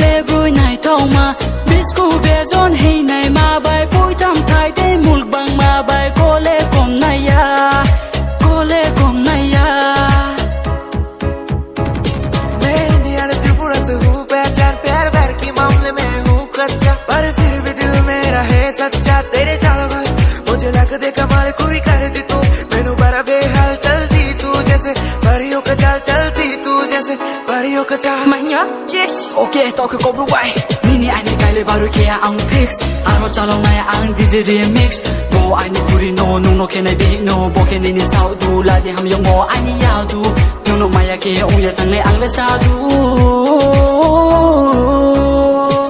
le broi nai thau ma bisku bezon hei nai ma bai pui tham thai te mulk bang ma bai kole kom nai ya मैं त्रिपुरा से हूँ पहचान प्यार व्यार के मामले में हूँ कच्चा पर फिर भी दिल मेरा है सच्चा तेरे चालों में मुझे लग दे कमाल कोई कर दी तू मैनू बड़ा बेहाल चलती तू जैसे परियों का चाल चलती तू जैसे परियों का चाल Manya Yes Okay talk ko bruai Nini ani kaile baru kaya ang fix Aro chalong na ang DJ remix Mo ani puri no nung no kenai big no Boke nini sao du la di ham yung mo ani yao du Nung no maya ke uya tang le ang le sa du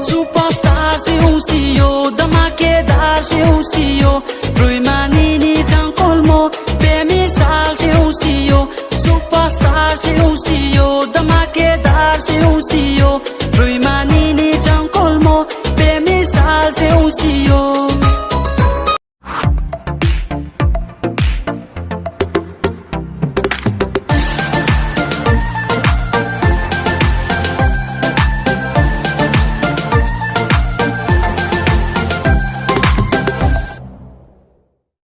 Superstar si usiyo Damakedar si usiyo Brui manini jang kolmo Bemisal si usiyo Superstar si usiyo